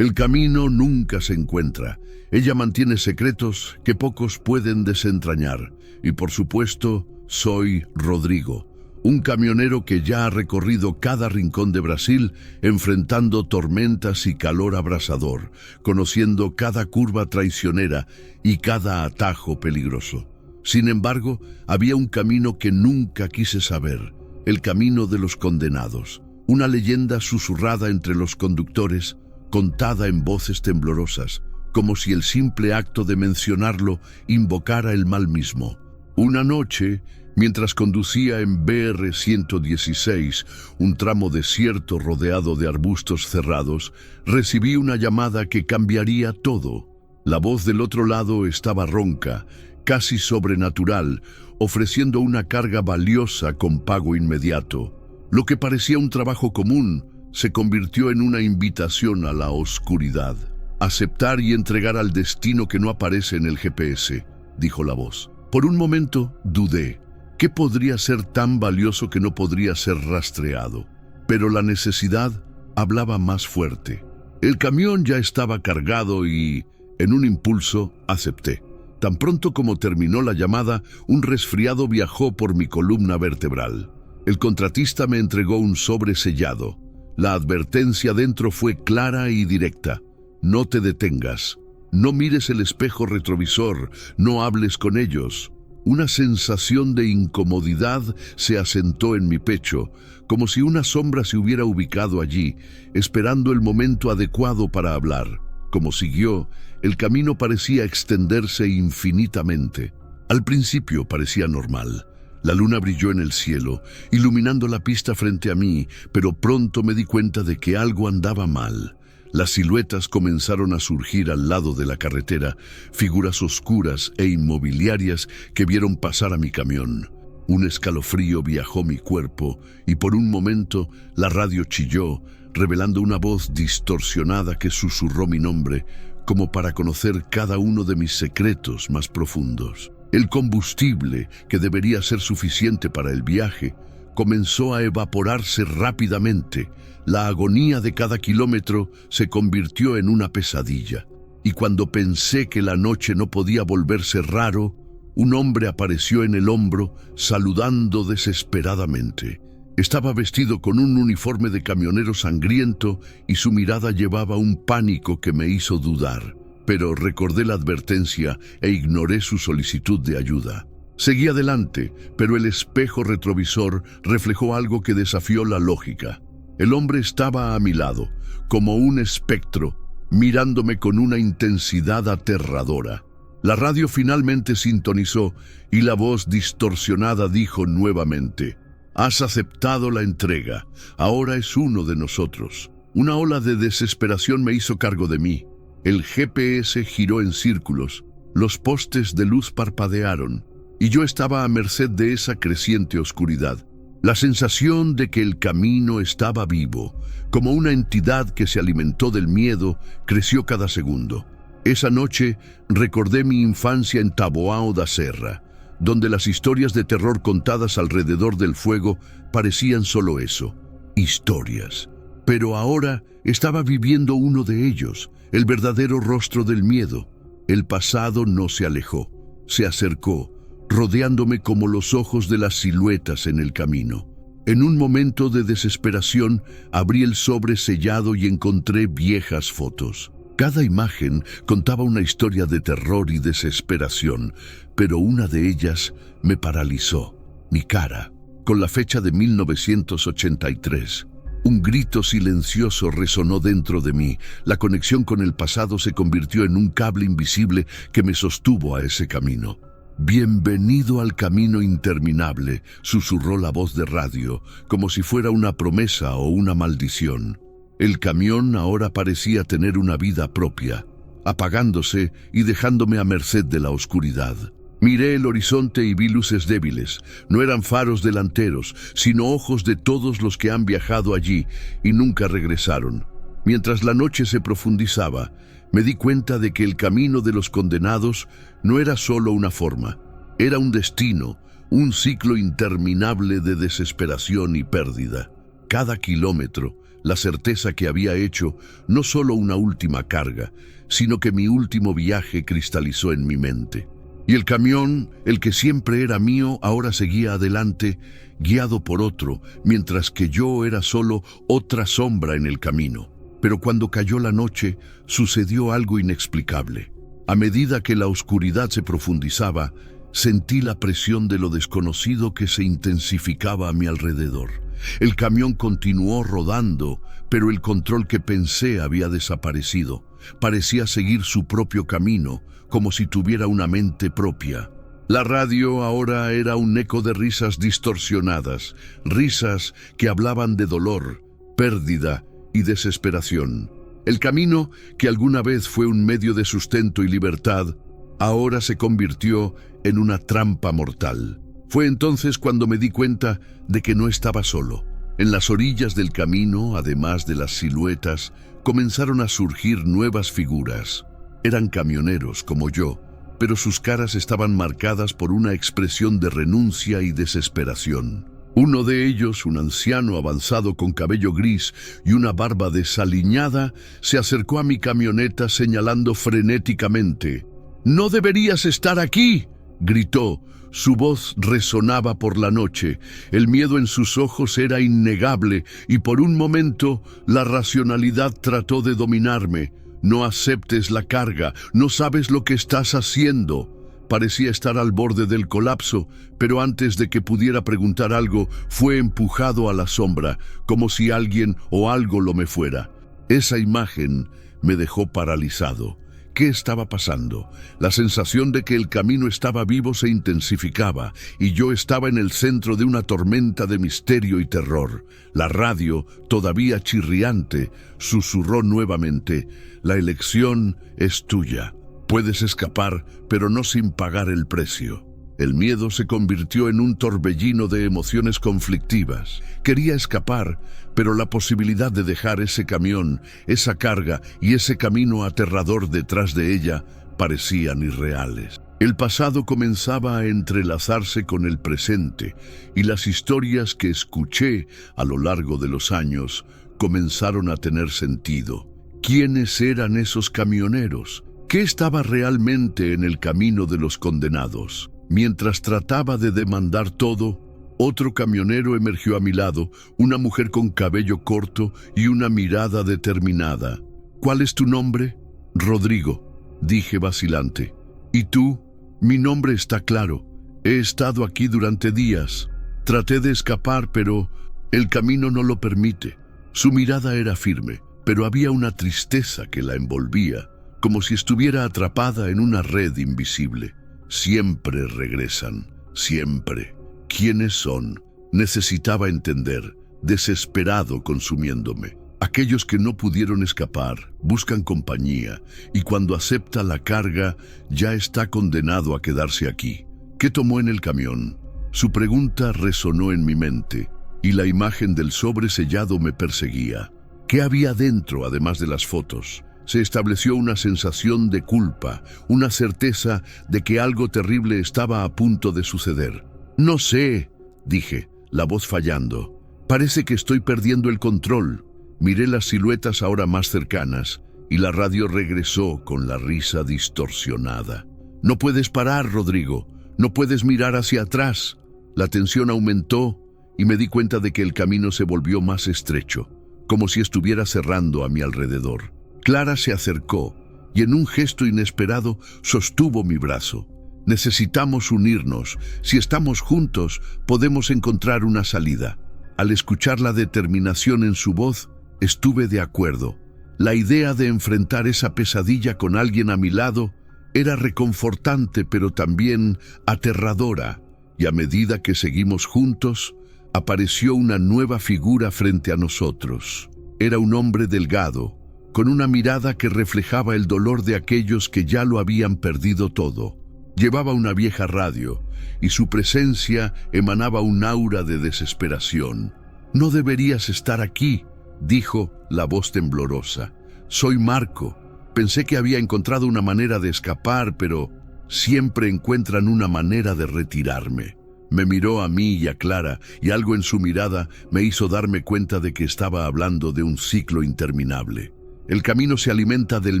El camino nunca se encuentra. Ella mantiene secretos que pocos pueden desentrañar. Y por supuesto, soy Rodrigo, un camionero que ya ha recorrido cada rincón de Brasil, enfrentando tormentas y calor abrasador, conociendo cada curva traicionera y cada atajo peligroso. Sin embargo, había un camino que nunca quise saber, el camino de los condenados, una leyenda susurrada entre los conductores, contada en voces temblorosas, como si el simple acto de mencionarlo invocara el mal mismo. Una noche, mientras conducía en BR-116, un tramo desierto rodeado de arbustos cerrados, recibí una llamada que cambiaría todo. La voz del otro lado estaba ronca, casi sobrenatural, ofreciendo una carga valiosa con pago inmediato. Lo que parecía un trabajo común se convirtió en una invitación a la oscuridad. Aceptar y entregar al destino que no aparece en el GPS, dijo la voz. Por un momento dudé. ¿Qué podría ser tan valioso que no podría ser rastreado? Pero la necesidad hablaba más fuerte. El camión ya estaba cargado y, en un impulso, acepté. Tan pronto como terminó la llamada, un resfriado viajó por mi columna vertebral. El contratista me entregó un sobre sellado. La advertencia dentro fue clara y directa. No te detengas. No mires el espejo retrovisor. No hables con ellos. Una sensación de incomodidad se asentó en mi pecho, como si una sombra se hubiera ubicado allí, esperando el momento adecuado para hablar. Como siguió, el camino parecía extenderse infinitamente. Al principio parecía normal. La luna brilló en el cielo, iluminando la pista frente a mí, pero pronto me di cuenta de que algo andaba mal. Las siluetas comenzaron a surgir al lado de la carretera, figuras oscuras e inmobiliarias que vieron pasar a mi camión. Un escalofrío viajó mi cuerpo y por un momento la radio chilló, revelando una voz distorsionada que susurró mi nombre, como para conocer cada uno de mis secretos más profundos. El combustible, que debería ser suficiente para el viaje, comenzó a evaporarse rápidamente. La agonía de cada kilómetro se convirtió en una pesadilla. Y cuando pensé que la noche no podía volverse raro, un hombre apareció en el hombro, saludando desesperadamente. Estaba vestido con un uniforme de camionero sangriento y su mirada llevaba un pánico que me hizo dudar. Pero recordé la advertencia e ignoré su solicitud de ayuda. Seguí adelante, pero el espejo retrovisor reflejó algo que desafió la lógica. El hombre estaba a mi lado, como un espectro, mirándome con una intensidad aterradora. La radio finalmente sintonizó y la voz distorsionada dijo nuevamente: «Has aceptado la entrega, ahora es uno de nosotros». Una ola de desesperación me hizo cargo de mí. El GPS giró en círculos, los postes de luz parpadearon, y yo estaba a merced de esa creciente oscuridad. La sensación de que el camino estaba vivo, como una entidad que se alimentó del miedo, creció cada segundo. Esa noche recordé mi infancia en Taboão da Serra, donde las historias de terror contadas alrededor del fuego parecían solo eso, historias. Pero ahora estaba viviendo uno de ellos, el verdadero rostro del miedo. El pasado no se alejó, se acercó, rodeándome como los ojos de las siluetas en el camino. En un momento de desesperación, abrí el sobre sellado y encontré viejas fotos. Cada imagen contaba una historia de terror y desesperación, pero una de ellas me paralizó. Mi cara, con la fecha de 1983. Un grito silencioso resonó dentro de mí. La conexión con el pasado se convirtió en un cable invisible que me sostuvo a ese camino. «Bienvenido al camino interminable», susurró la voz de radio, como si fuera una promesa o una maldición. El camión ahora parecía tener una vida propia, apagándose y dejándome a merced de la oscuridad. Miré el horizonte y vi luces débiles. No eran faros delanteros, sino ojos de todos los que han viajado allí y nunca regresaron. Mientras la noche se profundizaba, me di cuenta de que el camino de los condenados no era solo una forma, era un destino, un ciclo interminable de desesperación y pérdida. Cada kilómetro la certeza que había hecho no solo una última carga, sino que mi último viaje cristalizó en mi mente. Y el camión, el que siempre era mío, ahora seguía adelante, guiado por otro, mientras que yo era solo otra sombra en el camino. Pero cuando cayó la noche, sucedió algo inexplicable. A medida que la oscuridad se profundizaba, sentí la presión de lo desconocido que se intensificaba a mi alrededor. El camión continuó rodando, pero el control que pensé había desaparecido. Parecía seguir su propio camino, como si tuviera una mente propia. La radio ahora era un eco de risas distorsionadas, risas que hablaban de dolor, pérdida y desesperación. El camino, que alguna vez fue un medio de sustento y libertad, ahora se convirtió en una trampa mortal. Fue entonces cuando me di cuenta de que no estaba solo. En las orillas del camino, además de las siluetas, comenzaron a surgir nuevas figuras. Eran camioneros como yo, pero sus caras estaban marcadas por una expresión de renuncia y desesperación. Uno de ellos, un anciano avanzado con cabello gris y una barba desaliñada, se acercó a mi camioneta señalando frenéticamente. «¡No deberías estar aquí!», gritó. Su voz resonaba por la noche. El miedo en sus ojos era innegable y por un momento la racionalidad trató de dominarme. «No aceptes la carga, no sabes lo que estás haciendo». Parecía estar al borde del colapso, pero antes de que pudiera preguntar algo, fue empujado a la sombra, como si alguien o algo lo me fuera. Esa imagen me dejó paralizado. ¿Qué estaba pasando? La sensación de que el camino estaba vivo se intensificaba y yo estaba en el centro de una tormenta de misterio y terror. La radio, todavía chirriante, susurró nuevamente: «La elección es tuya. Puedes escapar, pero no sin pagar el precio». El miedo se convirtió en un torbellino de emociones conflictivas. Quería escapar, pero la posibilidad de dejar ese camión, esa carga y ese camino aterrador detrás de ella parecían irreales. El pasado comenzaba a entrelazarse con el presente y las historias que escuché a lo largo de los años comenzaron a tener sentido. ¿Quiénes eran esos camioneros? ¿Qué estaba realmente en el camino de los condenados? Mientras trataba de demandar todo, otro camionero emergió a mi lado, una mujer con cabello corto y una mirada determinada. «¿Cuál es tu nombre?» «Rodrigo», dije vacilante. «¿Y tú?» «Mi nombre está claro. He estado aquí durante días. Traté de escapar, pero el camino no lo permite». Su mirada era firme, pero había una tristeza que la envolvía, como si estuviera atrapada en una red invisible. «Siempre regresan, siempre». ¿Quiénes son? Necesitaba entender, desesperado consumiéndome. Aquellos que no pudieron escapar, buscan compañía, y cuando acepta la carga, ya está condenado a quedarse aquí. ¿Qué tomó en el camión? Su pregunta resonó en mi mente, y la imagen del sobre sellado me perseguía. ¿Qué había dentro, además de las fotos? Se estableció una sensación de culpa, una certeza de que algo terrible estaba a punto de suceder. «No sé», dije, la voz fallando. «Parece que estoy perdiendo el control». Miré las siluetas ahora más cercanas y la radio regresó con la risa distorsionada. «No puedes parar, Rodrigo. No puedes mirar hacia atrás». La tensión aumentó y me di cuenta de que el camino se volvió más estrecho, como si estuviera cerrando a mi alrededor. Clara se acercó y en un gesto inesperado sostuvo mi brazo. «Necesitamos unirnos. Si estamos juntos, podemos encontrar una salida». Al escuchar la determinación en su voz, estuve de acuerdo. La idea de enfrentar esa pesadilla con alguien a mi lado era reconfortante, pero también aterradora. Y a medida que seguimos juntos, apareció una nueva figura frente a nosotros. Era un hombre delgado, con una mirada que reflejaba el dolor de aquellos que ya lo habían perdido todo. Llevaba una vieja radio y su presencia emanaba un aura de desesperación. «No deberías estar aquí», dijo la voz temblorosa. «Soy Marco. Pensé que había encontrado una manera de escapar, pero siempre encuentran una manera de retirarme». Me miró a mí y a Clara, y algo en su mirada me hizo darme cuenta de que estaba hablando de un ciclo interminable. El camino se alimenta del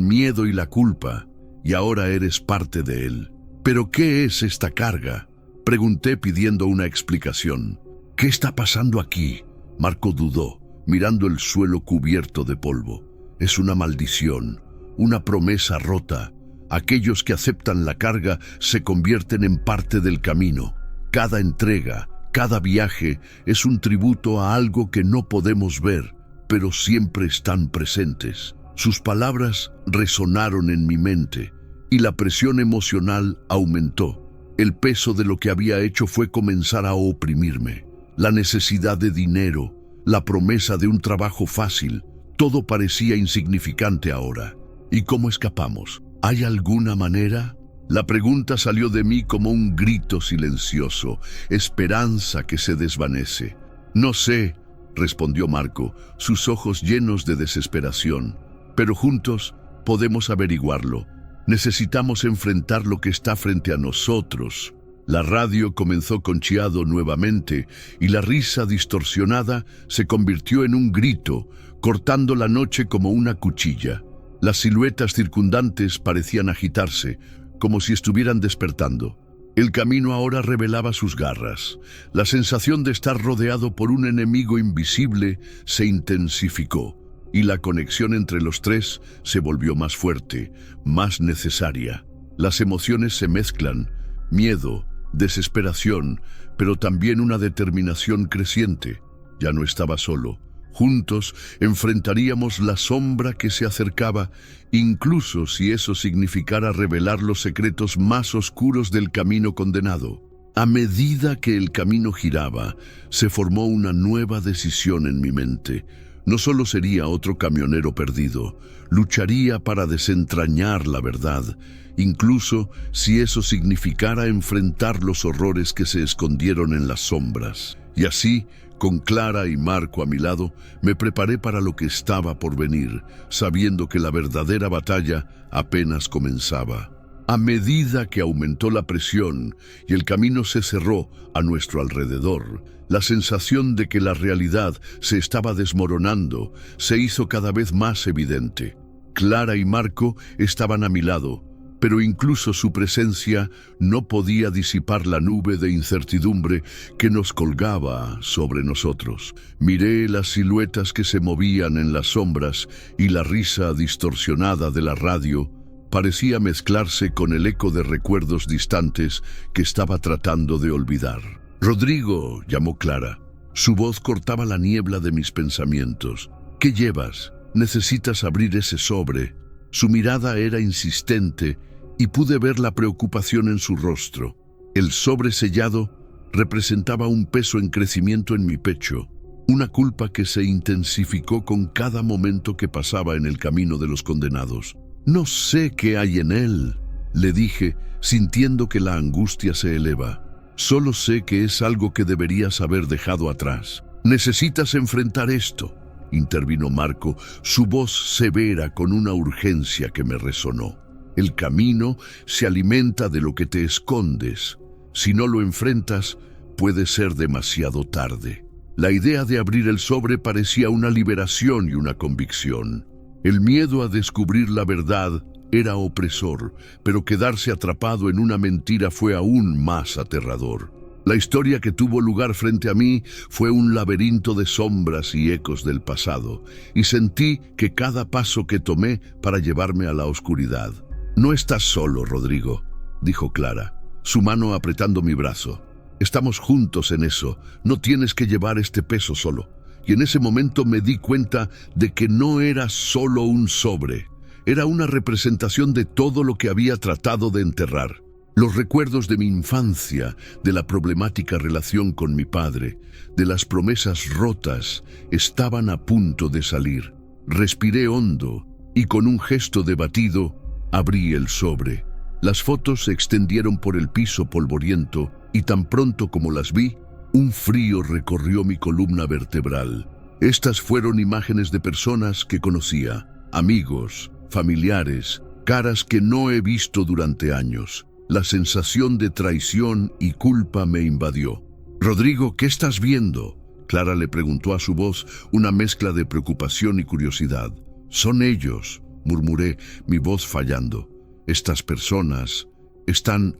miedo y la culpa, y ahora eres parte de él. ¿Pero qué es esta carga?, pregunté pidiendo una explicación. ¿Qué está pasando aquí?, Marco dudó, mirando el suelo cubierto de polvo. Es una maldición, una promesa rota. Aquellos que aceptan la carga se convierten en parte del camino. Cada entrega, cada viaje es un tributo a algo que no podemos ver, pero siempre están presentes. Sus palabras resonaron en mi mente y la presión emocional aumentó. El peso de lo que había hecho fue comenzar a oprimirme. La necesidad de dinero, la promesa de un trabajo fácil, todo parecía insignificante ahora. ¿Y cómo escapamos? ¿Hay alguna manera? La pregunta salió de mí como un grito silencioso, esperanza que se desvanece. No sé, respondió Marco, sus ojos llenos de desesperación, pero juntos podemos averiguarlo. Necesitamos enfrentar lo que está frente a nosotros. La radio comenzó con chiado nuevamente y la risa distorsionada se convirtió en un grito, cortando la noche como una cuchilla. Las siluetas circundantes parecían agitarse, como si estuvieran despertando. El camino ahora revelaba sus garras. La sensación de estar rodeado por un enemigo invisible se intensificó, y la conexión entre los tres se volvió más fuerte, más necesaria. Las emociones se mezclan, miedo, desesperación, pero también una determinación creciente. Ya no estaba solo. Juntos enfrentaríamos la sombra que se acercaba, incluso si eso significara revelar los secretos más oscuros del camino condenado. A medida que el camino giraba, se formó una nueva decisión en mi mente. No solo sería otro camionero perdido, lucharía para desentrañar la verdad, incluso si eso significara enfrentar los horrores que se escondieron en las sombras. Y así, con Clara y Marco a mi lado, me preparé para lo que estaba por venir, sabiendo que la verdadera batalla apenas comenzaba. A medida que aumentó la presión y el camino se cerró a nuestro alrededor, la sensación de que la realidad se estaba desmoronando se hizo cada vez más evidente. Clara y Marco estaban a mi lado, pero incluso su presencia no podía disipar la nube de incertidumbre que nos colgaba sobre nosotros. Miré las siluetas que se movían en las sombras y la risa distorsionada de la radio parecía mezclarse con el eco de recuerdos distantes que estaba tratando de olvidar. «Rodrigo», llamó Clara. Su voz cortaba la niebla de mis pensamientos. «¿Qué llevas? Necesitas abrir ese sobre». Su mirada era insistente y pude ver la preocupación en su rostro. El sobre sellado representaba un peso en crecimiento en mi pecho, una culpa que se intensificó con cada momento que pasaba en el camino de los condenados. «No sé qué hay en él», le dije, sintiendo que la angustia se eleva. «Solo sé que es algo que deberías haber dejado atrás». «Necesitas enfrentar esto», intervino Marco, su voz severa con una urgencia que me resonó. «El camino se alimenta de lo que te escondes. Si no lo enfrentas, puede ser demasiado tarde». La idea de abrir el sobre parecía una liberación y una convicción. El miedo a descubrir la verdad era opresor, pero quedarse atrapado en una mentira fue aún más aterrador. La historia que tuvo lugar frente a mí fue un laberinto de sombras y ecos del pasado, y sentí que cada paso que tomé para llevarme a la oscuridad. «No estás solo, Rodrigo», dijo Clara, su mano apretando mi brazo. «Estamos juntos en eso, no tienes que llevar este peso solo». Y en ese momento me di cuenta de que no era solo un sobre, era una representación de todo lo que había tratado de enterrar. Los recuerdos de mi infancia, de la problemática relación con mi padre, de las promesas rotas, estaban a punto de salir. Respiré hondo y con un gesto debatido abrí el sobre. Las fotos se extendieron por el piso polvoriento y tan pronto como las vi, un frío recorrió mi columna vertebral. Estas fueron imágenes de personas que conocía, amigos, familiares, caras que no he visto durante años. La sensación de traición y culpa me invadió. «Rodrigo, ¿qué estás viendo?», Clara le preguntó a su voz, una mezcla de preocupación y curiosidad. «Son ellos», murmuré, mi voz fallando. «Estas personas están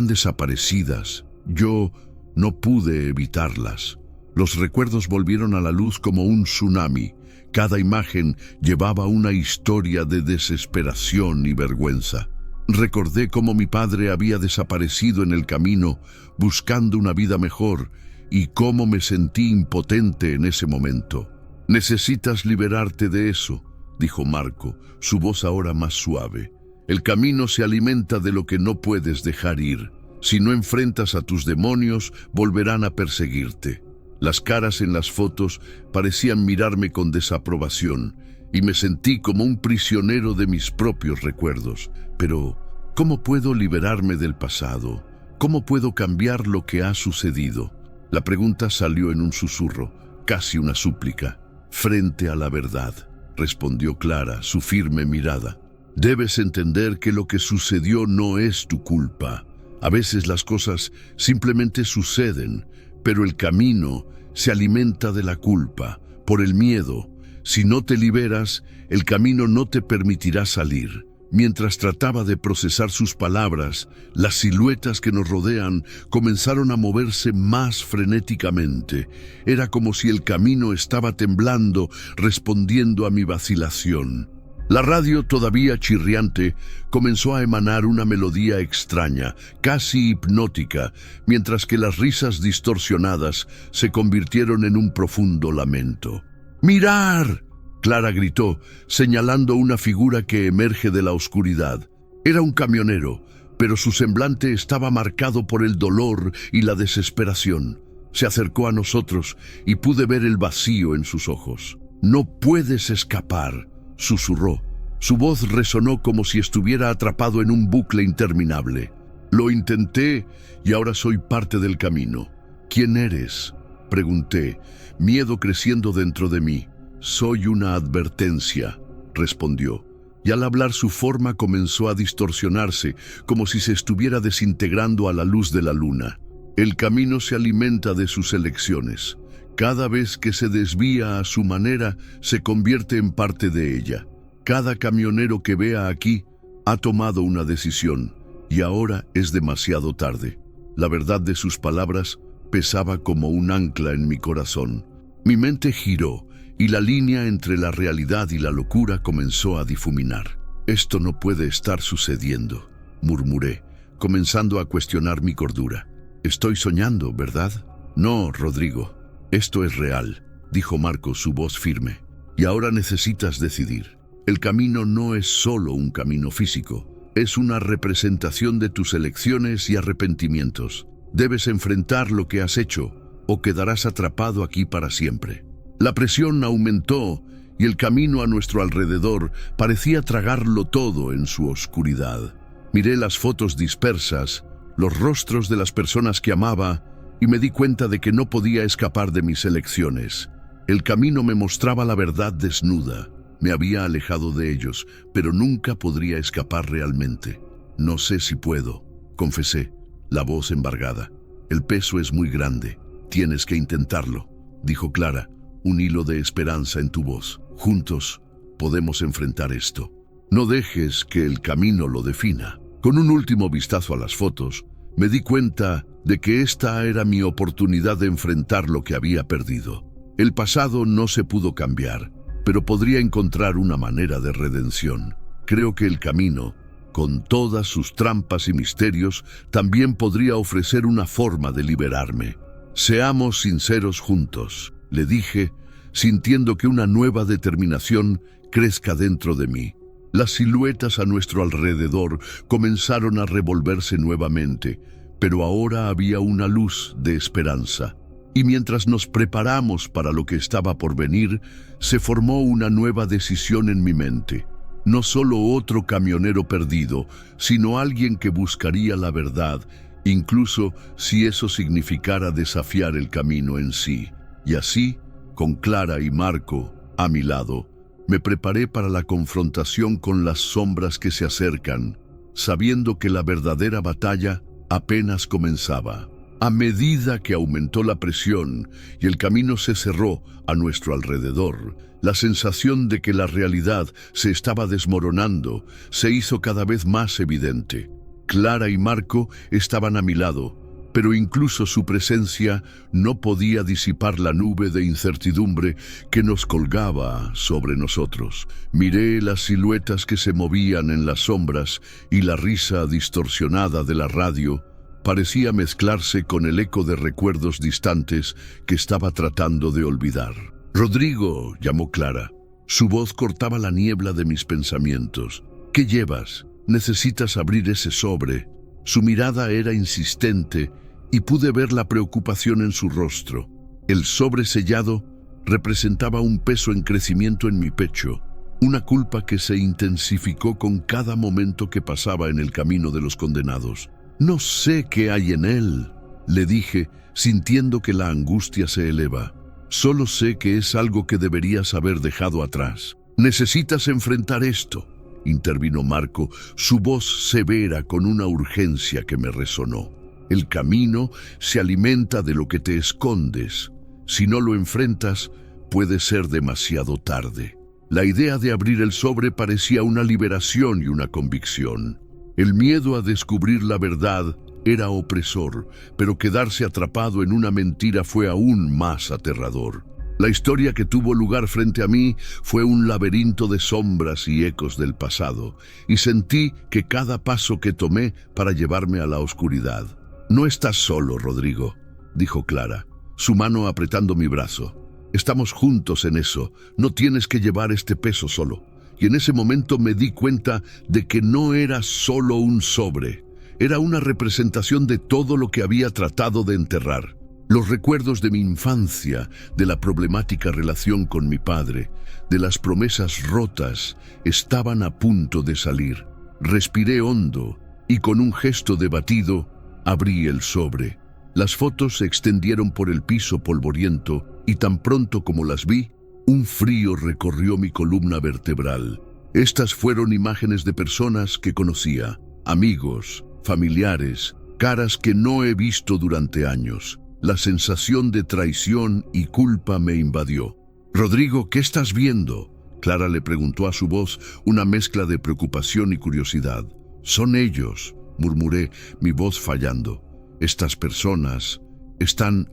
desaparecidas. Yo no pude evitarlas». Los recuerdos volvieron a la luz como un tsunami. Cada imagen llevaba una historia de desesperación y vergüenza. Recordé cómo mi padre había desaparecido en el camino, buscando una vida mejor, y cómo me sentí impotente en ese momento. «Necesitas liberarte de eso», dijo Marco, su voz ahora más suave. «El camino se alimenta de lo que no puedes dejar ir. Si no enfrentas a tus demonios, volverán a perseguirte». Las caras en las fotos parecían mirarme con desaprobación, y me sentí como un prisionero de mis propios recuerdos. Pero, ¿cómo puedo liberarme del pasado? ¿Cómo puedo cambiar lo que ha sucedido? La pregunta salió en un susurro, casi una súplica. «Frente a la verdad», respondió Clara, su firme mirada. «Debes entender que lo que sucedió no es tu culpa. A veces las cosas simplemente suceden, pero el camino se alimenta de la culpa, por el miedo. Si no te liberas, el camino no te permitirá salir». Mientras trataba de procesar sus palabras, las siluetas que nos rodean comenzaron a moverse más frenéticamente. Era como si el camino estaba temblando, respondiendo a mi vacilación. La radio, todavía chirriante, comenzó a emanar una melodía extraña, casi hipnótica, mientras que las risas distorsionadas se convirtieron en un profundo lamento. «¡Mirar!», Clara gritó, señalando una figura que emerge de la oscuridad. Era un camionero, pero su semblante estaba marcado por el dolor y la desesperación. Se acercó a nosotros y pude ver el vacío en sus ojos. «No puedes escapar», susurró. Su voz resonó como si estuviera atrapado en un bucle interminable. «Lo intenté y ahora soy parte del camino». «¿Quién eres?», pregunté, miedo creciendo dentro de mí. «Soy una advertencia», respondió, y al hablar su forma comenzó a distorsionarse, como si se estuviera desintegrando a la luz de la luna. «El camino se alimenta de sus elecciones. Cada vez que se desvía a su manera, se convierte en parte de ella. Cada camionero que vea aquí ha tomado una decisión, y ahora es demasiado tarde». La verdad de sus palabras pesaba como un ancla en mi corazón. Mi mente giró, y la línea entre la realidad y la locura comenzó a difuminar. «Esto no puede estar sucediendo», murmuré, comenzando a cuestionar mi cordura. «Estoy soñando, ¿verdad?». «No, Rodrigo, esto es real», dijo Marco, su voz firme. «Y ahora necesitas decidir. El camino no es solo un camino físico, es una representación de tus elecciones y arrepentimientos. Debes enfrentar lo que has hecho, o quedarás atrapado aquí para siempre». La presión aumentó y el camino a nuestro alrededor parecía tragarlo todo en su oscuridad. Miré las fotos dispersas, los rostros de las personas que amaba, y me di cuenta de que no podía escapar de mis elecciones. El camino me mostraba la verdad desnuda. Me había alejado de ellos, pero nunca podría escapar realmente. «No sé si puedo», confesé, la voz embargada. «El peso es muy grande. Tienes que intentarlo», dijo Clara, un hilo de esperanza en tu voz. «Juntos podemos enfrentar esto. No dejes que el camino lo defina». Con un último vistazo a las fotos, me di cuenta de que esta era mi oportunidad de enfrentar lo que había perdido. El pasado no se pudo cambiar, pero podría encontrar una manera de redención. Creo que el camino, con todas sus trampas y misterios, también podría ofrecer una forma de liberarme. «Seamos sinceros juntos», le dije, sintiendo que una nueva determinación crezca dentro de mí. Las siluetas a nuestro alrededor comenzaron a revolverse nuevamente, pero ahora había una luz de esperanza. Y mientras nos preparamos para lo que estaba por venir, se formó una nueva decisión en mi mente. No solo otro camionero perdido, sino alguien que buscaría la verdad, incluso si eso significara desafiar el camino en sí. Y así, con Clara y Marco a mi lado, me preparé para la confrontación con las sombras que se acercan. sabiendo que la verdadera batalla apenas comenzaba. A medida que aumentó la presión y el camino se cerró a nuestro alrededor, la sensación de que la realidad se estaba desmoronando se hizo cada vez más evidente. Clara y Marco estaban a mi lado, pero incluso su presencia no podía disipar la nube de incertidumbre que nos colgaba sobre nosotros. Miré las siluetas que se movían en las sombras y la risa distorsionada de la radio parecía mezclarse con el eco de recuerdos distantes que estaba tratando de olvidar. «Rodrigo», llamó Clara. Su voz cortaba la niebla de mis pensamientos. «¿Qué llevas? Necesitas abrir ese sobre». Su mirada era insistente y pude ver la preocupación en su rostro. El sobre sellado representaba un peso en crecimiento en mi pecho, una culpa que se intensificó con cada momento que pasaba en el camino de los condenados. «No sé qué hay en él», le dije, sintiendo que la angustia se eleva. «Solo sé que es algo que deberías haber dejado atrás». «Necesitas enfrentar esto», intervino Marco, su voz severa con una urgencia que me resonó. «El camino se alimenta de lo que te escondes. Si no lo enfrentas, puede ser demasiado tarde». La idea de abrir el sobre parecía una liberación y una convicción. El miedo a descubrir la verdad era opresor, pero quedarse atrapado en una mentira fue aún más aterrador. La historia que tuvo lugar frente a mí fue un laberinto de sombras y ecos del pasado, y sentí que cada paso que tomé para llevarme a la oscuridad. «No estás solo, Rodrigo», dijo Clara, su mano apretando mi brazo. «Estamos juntos en eso, no tienes que llevar este peso solo». Y en ese momento me di cuenta de que no era solo un sobre, era una representación de todo lo que había tratado de enterrar. Los recuerdos de mi infancia, de la problemática relación con mi padre, de las promesas rotas, estaban a punto de salir. Respiré hondo y con un gesto debatido abrí el sobre. Las fotos se extendieron por el piso polvoriento y tan pronto como las vi, un frío recorrió mi columna vertebral. Estas fueron imágenes de personas que conocía, amigos, familiares, caras que no he visto durante años. La sensación de traición y culpa me invadió. «Rodrigo, ¿qué estás viendo?», Clara le preguntó a su voz, una mezcla de preocupación y curiosidad. «Son ellos», murmuré, mi voz fallando. «Estas personas están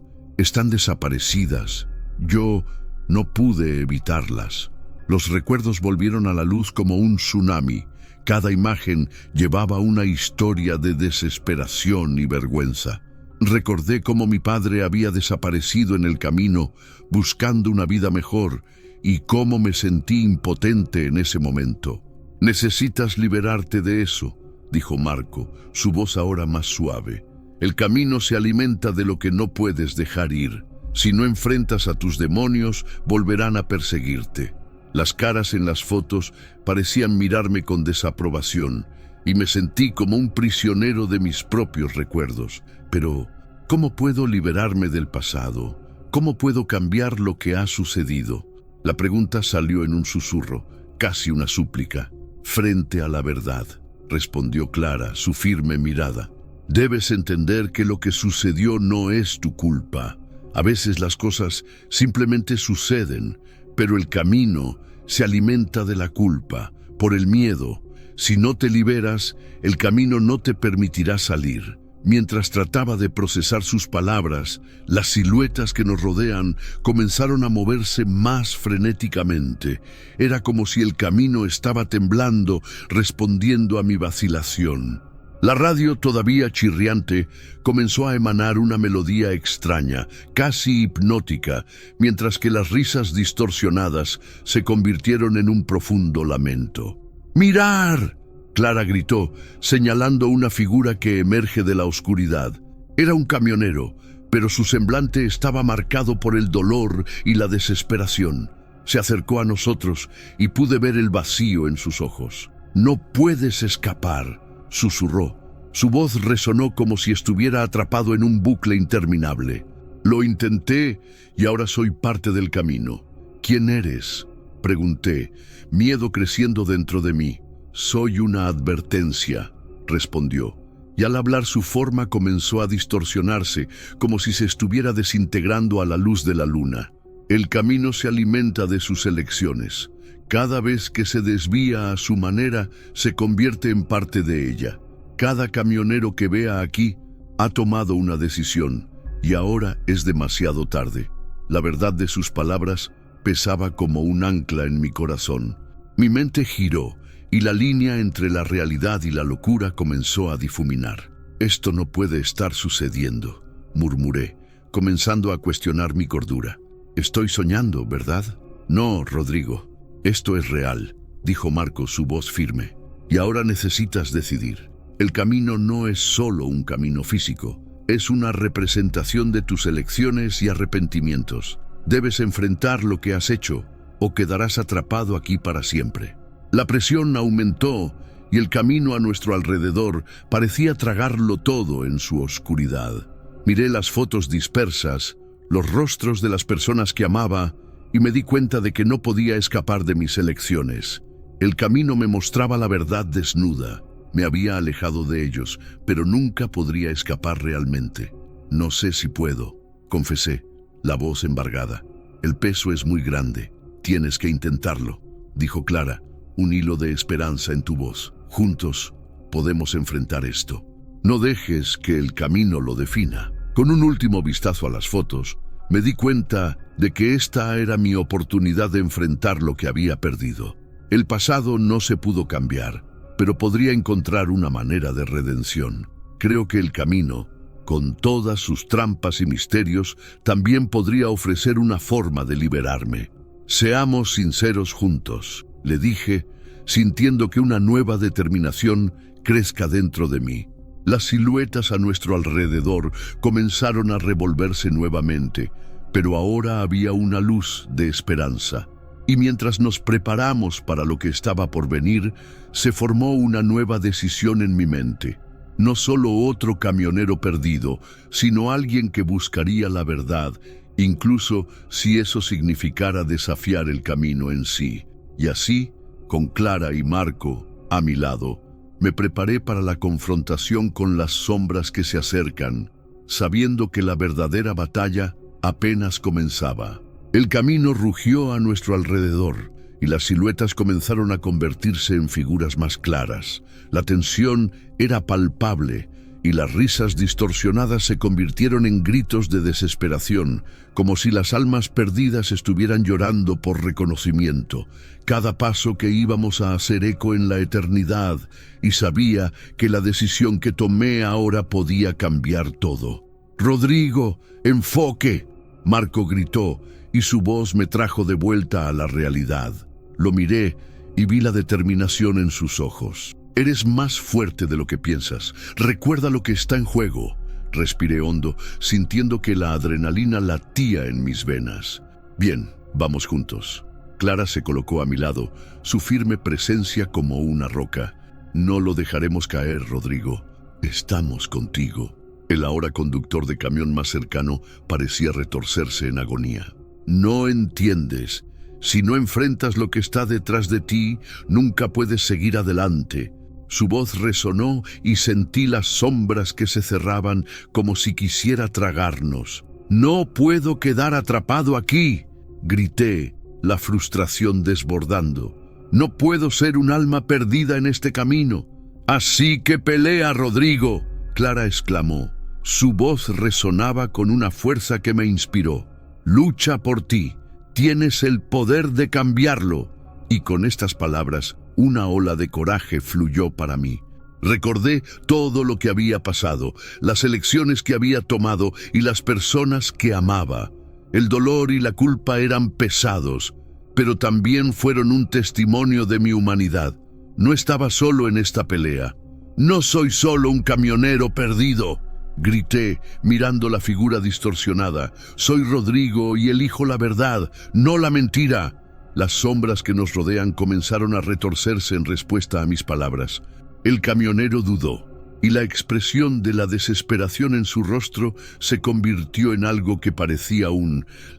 desaparecidas. Yo no pude evitarlas». Los recuerdos volvieron a la luz como un tsunami. Cada imagen llevaba una historia de desesperación y vergüenza. Recordé cómo mi padre había desaparecido en el camino, buscando una vida mejor, y cómo me sentí impotente en ese momento. «Necesitas liberarte de eso», dijo Marco, su voz ahora más suave. «El camino se alimenta de lo que no puedes dejar ir. Si no enfrentas a tus demonios, volverán a perseguirte». Las caras en las fotos parecían mirarme con desaprobación y me sentí como un prisionero de mis propios recuerdos. Pero, ¿cómo puedo liberarme del pasado? ¿Cómo puedo cambiar lo que ha sucedido? La pregunta salió en un susurro, casi una súplica. «Frente a la verdad», respondió Clara, su firme mirada. «Debes entender que lo que sucedió no es tu culpa. A veces las cosas simplemente suceden, pero el camino se alimenta de la culpa, por el miedo. Si no te liberas, el camino no te permitirá salir». Mientras trataba de procesar sus palabras, las siluetas que nos rodean comenzaron a moverse más frenéticamente. Era como si el camino estaba temblando, respondiendo a mi vacilación. La radio, todavía chirriante, comenzó a emanar una melodía extraña, casi hipnótica, mientras que las risas distorsionadas se convirtieron en un profundo lamento. «¡Mirar!», Clara gritó, señalando una figura que emerge de la oscuridad. Era un camionero, pero su semblante estaba marcado por el dolor y la desesperación. Se acercó a nosotros y pude ver el vacío en sus ojos. «No puedes escapar», susurró. Su voz resonó como si estuviera atrapado en un bucle interminable. «Lo intenté y ahora soy parte del camino». «¿Quién eres?», pregunté, miedo creciendo dentro de mí. «Soy una advertencia», respondió, y al hablar su forma comenzó a distorsionarse, como si se estuviera desintegrando a la luz de la luna. El camino se alimenta de sus elecciones. Cada vez que se desvía a su manera, se convierte en parte de ella. Cada camionero que vea aquí ha tomado una decisión, y ahora es demasiado tarde. La verdad de sus palabras pesaba como un ancla en mi corazón. Mi mente giró, y la línea entre la realidad y la locura comenzó a difuminar. «Esto no puede estar sucediendo», murmuré, comenzando a cuestionar mi cordura. «Estoy soñando, ¿verdad?» «No, Rodrigo, esto es real», dijo Marco, su voz firme. «Y ahora necesitas decidir. El camino no es solo un camino físico, es una representación de tus elecciones y arrepentimientos. Debes enfrentar lo que has hecho, o quedarás atrapado aquí para siempre». La presión aumentó y el camino a nuestro alrededor parecía tragarlo todo en su oscuridad. Miré las fotos dispersas, los rostros de las personas que amaba, y me di cuenta de que no podía escapar de mis elecciones. El camino me mostraba la verdad desnuda. Me había alejado de ellos, pero nunca podría escapar realmente. «No sé si puedo», confesé, la voz embargada. «El peso es muy grande. Tienes que intentarlo», dijo Clara, un hilo de esperanza en tu voz. «Juntos podemos enfrentar esto. No dejes que el camino lo defina». Con un último vistazo a las fotos, me di cuenta de que esta era mi oportunidad de enfrentar lo que había perdido. El pasado no se pudo cambiar, pero podría encontrar una manera de redención. Creo que el camino, con todas sus trampas y misterios, también podría ofrecer una forma de liberarme. «Seamos sinceros juntos», le dije, sintiendo que una nueva determinación crezca dentro de mí. Las siluetas a nuestro alrededor comenzaron a revolverse nuevamente, pero ahora había una luz de esperanza. Y mientras nos preparamos para lo que estaba por venir, se formó una nueva decisión en mi mente. No solo otro camionero perdido, sino alguien que buscaría la verdad, incluso si eso significara desafiar el camino en sí. Y así, con Clara y Marco a mi lado, me preparé para la confrontación con las sombras que se acercan, sabiendo que la verdadera batalla apenas comenzaba. El camino rugió a nuestro alrededor y las siluetas comenzaron a convertirse en figuras más claras. La tensión era palpable y las risas distorsionadas se convirtieron en gritos de desesperación, como si las almas perdidas estuvieran llorando por reconocimiento. Cada paso que íbamos a hacer eco en la eternidad, y sabía que la decisión que tomé ahora podía cambiar todo. «Rodrigo, enfoque», Marco gritó, y su voz me trajo de vuelta a la realidad. Lo miré y vi la determinación en sus ojos. «Eres más fuerte de lo que piensas. Recuerda lo que está en juego». Respiré hondo, sintiendo que la adrenalina latía en mis venas. «Bien, vamos juntos». Clara se colocó a mi lado, su firme presencia como una roca. «No lo dejaremos caer, Rodrigo. Estamos contigo». El ahora conductor de camión más cercano parecía retorcerse en agonía. «No entiendes. Si no enfrentas lo que está detrás de ti, nunca puedes seguir adelante». Su voz resonó y sentí las sombras que se cerraban como si quisiera tragarnos. «No puedo quedar atrapado aquí», grité, la frustración desbordando. «No puedo ser un alma perdida en este camino». «Así que pelea, Rodrigo», Clara exclamó. Su voz resonaba con una fuerza que me inspiró. «Lucha por ti. Tienes el poder de cambiarlo». Y con estas palabras, una ola de coraje fluyó para mí. Recordé todo lo que había pasado, las elecciones que había tomado y las personas que amaba. El dolor y la culpa eran pesados, pero también fueron un testimonio de mi humanidad. No estaba solo en esta pelea. «No soy solo un camionero perdido», grité, mirando la figura distorsionada. «Soy Rodrigo y elijo la verdad, no la mentira». Las sombras que nos rodean comenzaron a retorcerse en respuesta a mis palabras. El camionero dudó, y la expresión de la desesperación en su rostro se convirtió en algo que parecía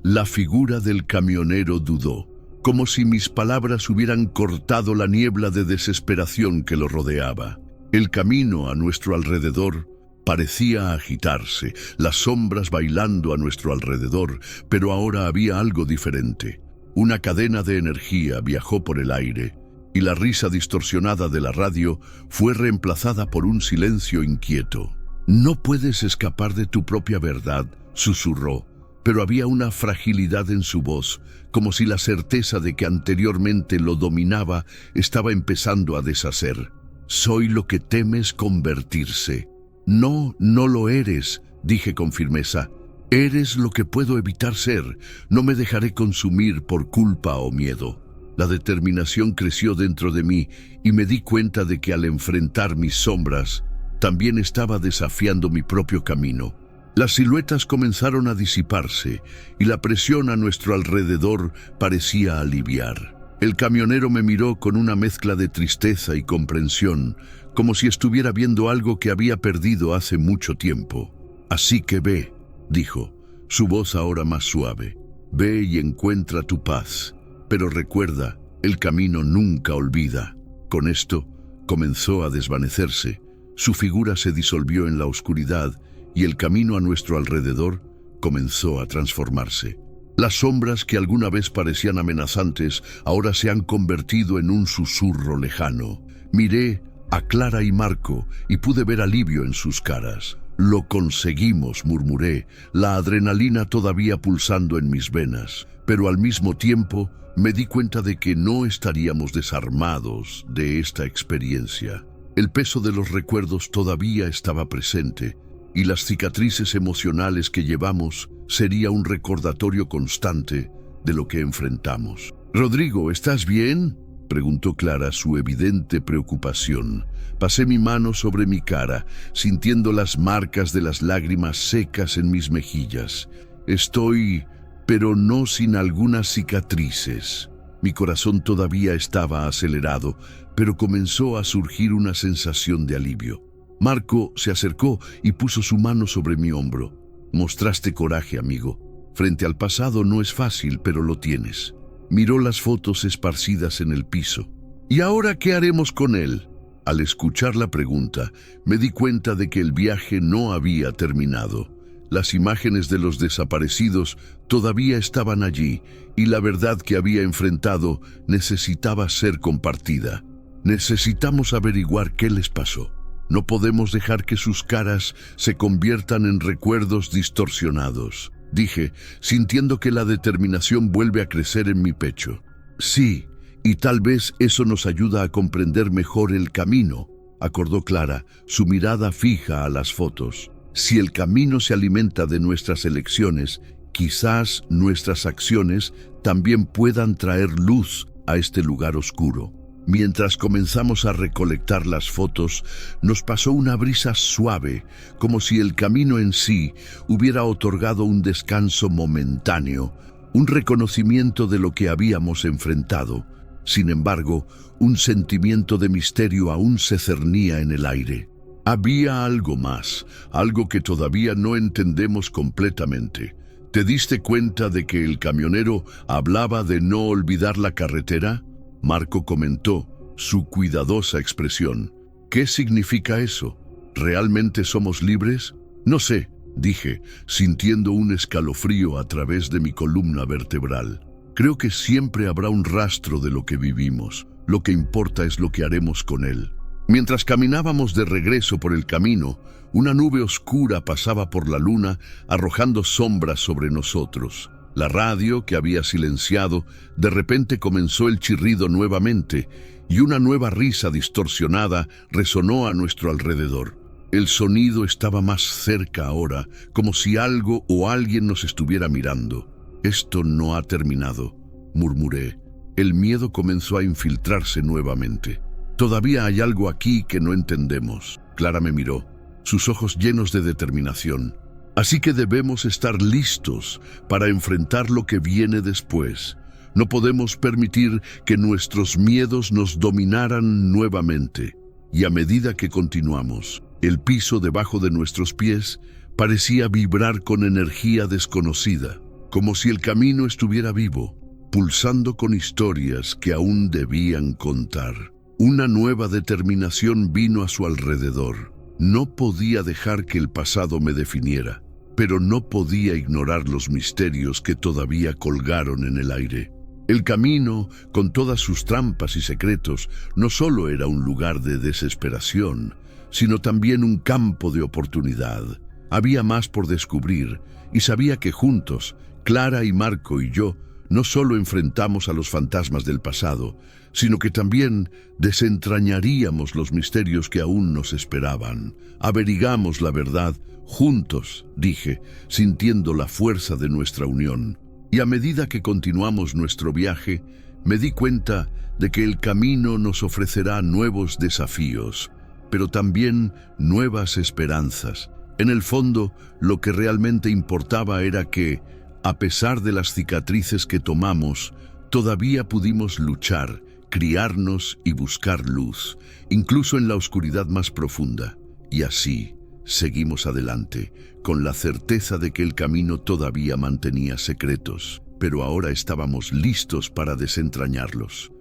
la figura del camionero dudó, como si mis palabras hubieran cortado la niebla de desesperación que lo rodeaba. El camino a nuestro alrededor parecía agitarse, las sombras bailando a nuestro alrededor, pero ahora había algo diferente. Una cadena de energía viajó por el aire, y la risa distorsionada de la radio fue reemplazada por un silencio inquieto. «No puedes escapar de tu propia verdad», susurró, pero había una fragilidad en su voz, como si la certeza de que anteriormente lo dominaba estaba empezando a deshacer. «Soy lo que temes convertirse». «No, no lo eres», dije con firmeza. «Eres lo que puedo evitar ser. No me dejaré consumir por culpa o miedo». La determinación creció dentro de mí y me di cuenta de que al enfrentar mis sombras, también estaba desafiando mi propio camino. Las siluetas comenzaron a disiparse y la presión a nuestro alrededor parecía aliviar. El camionero me miró con una mezcla de tristeza y comprensión, como si estuviera viendo algo que había perdido hace mucho tiempo. «Así que ve», dijo, su voz ahora más suave. «Ve y encuentra tu paz. Pero recuerda, el camino nunca olvida». Con esto, comenzó a desvanecerse. Su figura se disolvió en la oscuridad y el camino a nuestro alrededor comenzó a transformarse. Las sombras que alguna vez parecían amenazantes ahora se han convertido en un susurro lejano. Miré a Clara y Marco y pude ver alivio en sus caras. «Lo conseguimos», murmuré, la adrenalina todavía pulsando en mis venas, pero al mismo tiempo me di cuenta de que no estaríamos desarmados de esta experiencia. El peso de los recuerdos todavía estaba presente, y las cicatrices emocionales que llevamos sería un recordatorio constante de lo que enfrentamos. «Rodrigo, ¿estás bien?», preguntó Clara, su evidente preocupación. Pasé mi mano sobre mi cara, sintiendo las marcas de las lágrimas secas en mis mejillas. «Estoy, pero no sin algunas cicatrices». Mi corazón todavía estaba acelerado, pero comenzó a surgir una sensación de alivio. Marco se acercó y puso su mano sobre mi hombro. «Mostraste coraje, amigo. Frente al pasado no es fácil, pero lo tienes». Miró las fotos esparcidas en el piso. «¿Y ahora qué haremos con él?». Al escuchar la pregunta, me di cuenta de que el viaje no había terminado. Las imágenes de los desaparecidos todavía estaban allí, y la verdad que había enfrentado necesitaba ser compartida. Necesitamos averiguar qué les pasó. No podemos dejar que sus caras se conviertan en recuerdos distorsionados, dije, sintiendo que la determinación vuelve a crecer en mi pecho. «Sí, y tal vez eso nos ayuda a comprender mejor el camino», acordó Clara, su mirada fija a las fotos. «Si el camino se alimenta de nuestras elecciones, quizás nuestras acciones también puedan traer luz a este lugar oscuro». Mientras comenzamos a recolectar las fotos, nos pasó una brisa suave, como si el camino en sí hubiera otorgado un descanso momentáneo, un reconocimiento de lo que habíamos enfrentado. Sin embargo, un sentimiento de misterio aún se cernía en el aire. Había algo más, algo que todavía no entendemos completamente. ¿Te diste cuenta de que el camionero hablaba de no olvidar la carretera?, Marco comentó, su cuidadosa expresión. «¿Qué significa eso? ¿Realmente somos libres?». «No sé», dije, sintiendo un escalofrío a través de mi columna vertebral. «Creo que siempre habrá un rastro de lo que vivimos. Lo que importa es lo que haremos con él». Mientras caminábamos de regreso por el camino, una nube oscura pasaba por la luna, arrojando sombras sobre nosotros. La radio, que había silenciado, de repente comenzó el chirrido nuevamente, y una nueva risa distorsionada resonó a nuestro alrededor. El sonido estaba más cerca ahora, como si algo o alguien nos estuviera mirando. «Esto no ha terminado», murmuré. El miedo comenzó a infiltrarse nuevamente. «Todavía hay algo aquí que no entendemos». Clara me miró, sus ojos llenos de determinación. «Así que debemos estar listos para enfrentar lo que viene después. No podemos permitir que nuestros miedos nos dominaran nuevamente». Y a medida que continuamos, el piso debajo de nuestros pies parecía vibrar con energía desconocida, como si el camino estuviera vivo, pulsando con historias que aún debían contar. Una nueva determinación vino a su alrededor. No podía dejar que el pasado me definiera, pero no podía ignorar los misterios que todavía colgaron en el aire. El camino, con todas sus trampas y secretos, no solo era un lugar de desesperación, sino también un campo de oportunidad. Había más por descubrir, y sabía que juntos, Clara y Marco y yo, no solo enfrentamos a los fantasmas del pasado, sino que también desentrañaríamos los misterios que aún nos esperaban. Averigamos la verdad juntos, dije, sintiendo la fuerza de nuestra unión. Y a medida que continuamos nuestro viaje, me di cuenta de que el camino nos ofrecerá nuevos desafíos, pero también nuevas esperanzas. En el fondo, lo que realmente importaba era que, a pesar de las cicatrices que tomamos, todavía pudimos luchar, criarnos y buscar luz, incluso en la oscuridad más profunda. Y así, seguimos adelante, con la certeza de que el camino todavía mantenía secretos, pero ahora estábamos listos para desentrañarlos.